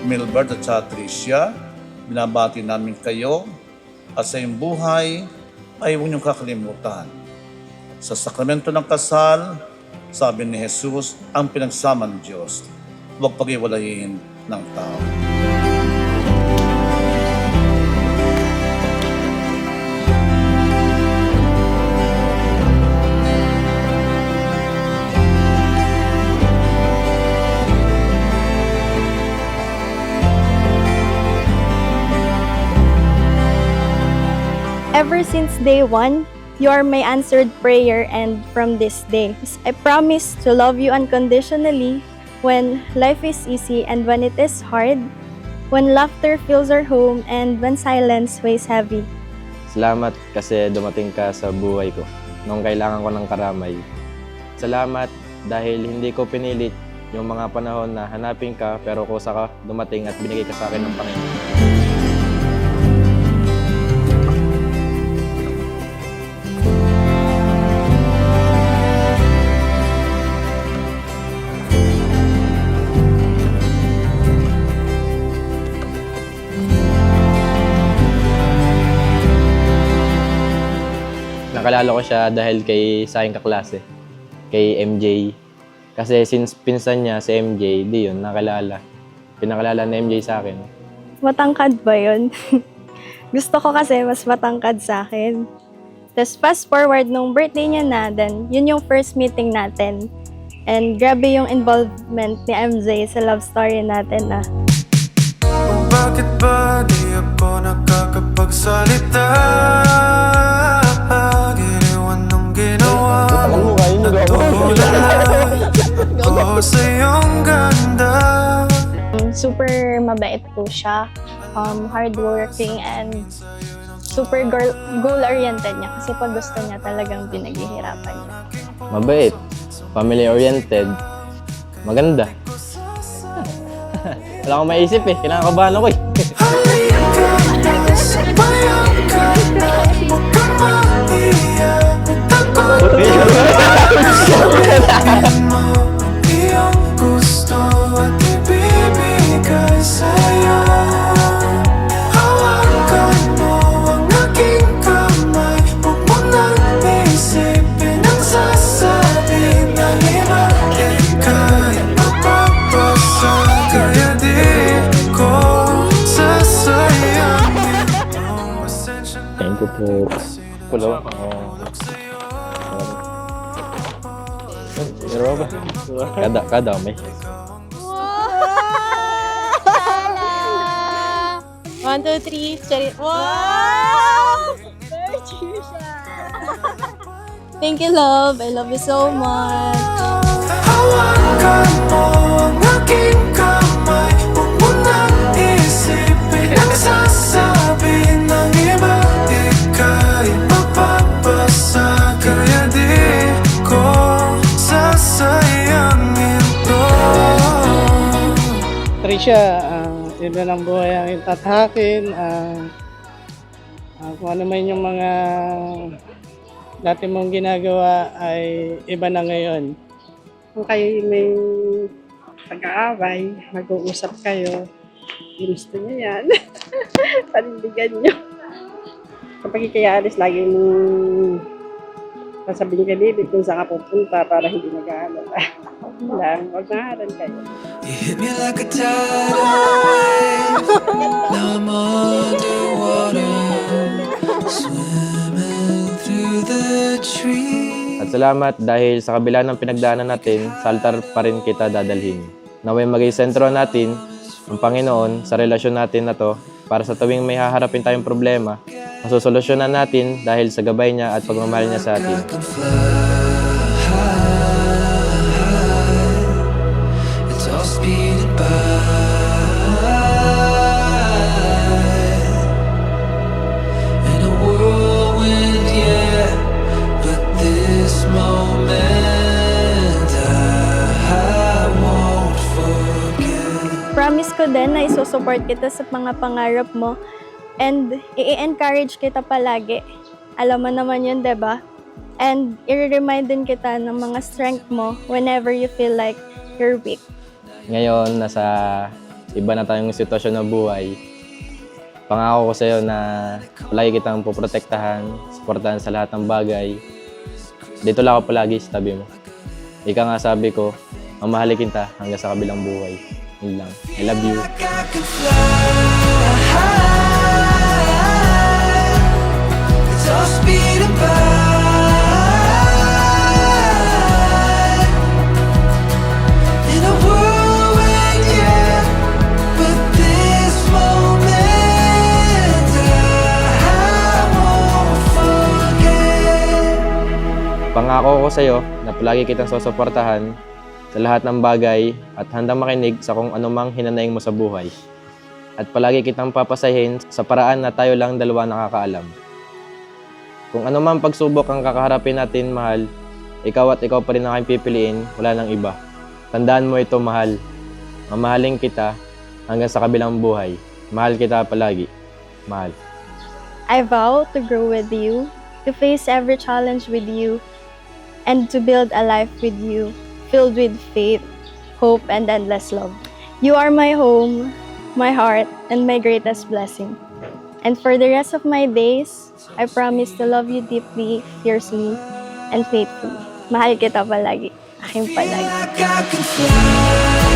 Milbert at sa Tricia. Binabati namin kayo at sa iyong buhay ay huwag niyong kakalimutan. Sa sakramento ng kasal, sabi ni Jesus, ang pinagsama ng Diyos, huwag pag-iwalayin ng tao. Ever since day one, you are my answered prayer, and from this day, I promise to love you unconditionally when life is easy and when it is hard, when laughter fills our home and when silence weighs heavy. Salamat kasi dumating ka sa buhay ko nung kailangan ko ng karamay. Salamat dahil hindi ko pinilit yung mga panahon na hanapin ka pero kusa ka dumating at binigay ka sa akin ng Panginoon. Nakalala ko siya dahil sa aking kaklase, kay MJ. Kasi since pinsan niya si MJ, di yun, pinakalala na MJ sa akin. Matangkad ba yun? Gusto ko kasi mas matangkad sa akin. Tapos fast forward nung birthday niya na, then yun yung first meeting natin. And grabe yung involvement ni MJ sa love story natin na. Bakit ba di ako nakakapagsalita? Ginawan ng ginawa mo, natulala ako sa iyong ganda. Super mabait po siya, hardworking, and super goal-oriented niya. Kasi pag gusto niya talagang pinaghihirapan niya. Mabait, family-oriented, maganda. Wala akong maisip eh, kinakabahan ako eh. Halika na, sabayan ka na, huwag kang maiyak, takot sabihin mo ang iyong gusto at ibibigay sa'yo. Hawakan mo ang aking kamay, huwag mo nang isipin ang sasabihin ng iba. Ika'y mapapasa, kaya di ko sasayangin ang pasensya na. Thank you po. Kulo. Pero ba? Kadami. Wow! 1, 2, 3, cherry. Wow! Thank you, love. I love you so much. Hawakan mo ang aking kamay, huwag mo nang isipin ang sasabihin ng iba. Ika'y mapapasa, kaya di ko sasayangin to. Tricia, yun na lang buhay ang itatahakin. Kung ano man yung mga dati mong ginagawa ay iba na ngayon. Kung kayo may pag-aaway, mag-uusap kayo, gusto niya yan. Panindigan niyo. Kapag ikayaalis, lagi mong sasabihin kay David kung saan ka pupunta para hindi nag-aalala. Huwag naharan kayo. You hit me like a tidal wave. Now I'm underwater, swimming through the trees. At salamat dahil sa kabila ng pinagdaanan natin, sa altar pa rin kita dadalhin. Naway maging sentro natin, ang Panginoon, sa relasyon natin na to, para sa tuwing may haharapin tayong problema, masusolusyonan natin dahil sa gabay niya at pagmamahal niya sa atin. I can fly high. It's all speeding by. In a whirlwind, yeah. But this moment I won't forget. Promise ko din na isusupport kita sa mga pangarap mo and i-encourage kita palagi. Alam mo naman yun, diba? And i-remind din kita ng mga strength mo whenever you feel like you're weak. Ngayon, nasa iba na tayong sitwasyon ng buhay. Pangako ko sa'yo na palagi kitang poprotektahan, suportahan sa lahat ng bagay. Dito lang ako palagi sa tabi mo. Ika nga sabi ko, mamahalin kita hanggang sa kabilang buhay. Yun lang. I love you. like I could fly. It's all speeding by. In a whirlwind, yeah, but this moment I won't forget. Pangako ko sa'yo na palagi kitang susuportahan sa lahat ng bagay at handang makinig sa kung anumang hinanaing mo sa buhay. At palagi kitang papasahin sa paraan na tayo lang dalawa nakakaalam. Kung anumang pagsubok ang kakaharapin natin, mahal, ikaw at ikaw pa rin ang aking pipiliin, wala nang iba. Tandaan mo ito, mahal. Mamahalin kita hanggang sa kabilang buhay. Mahal kita palagi. Mahal. I vow to grow with you, to face every challenge with you, and to build a life with you, filled with faith, hope, and endless love. You are my home, my heart, and my greatest blessing. And for the rest of my days, I promise to love you deeply, fiercely, and faithfully. Mahal kita palagi. Aking palagi. Like I could fly.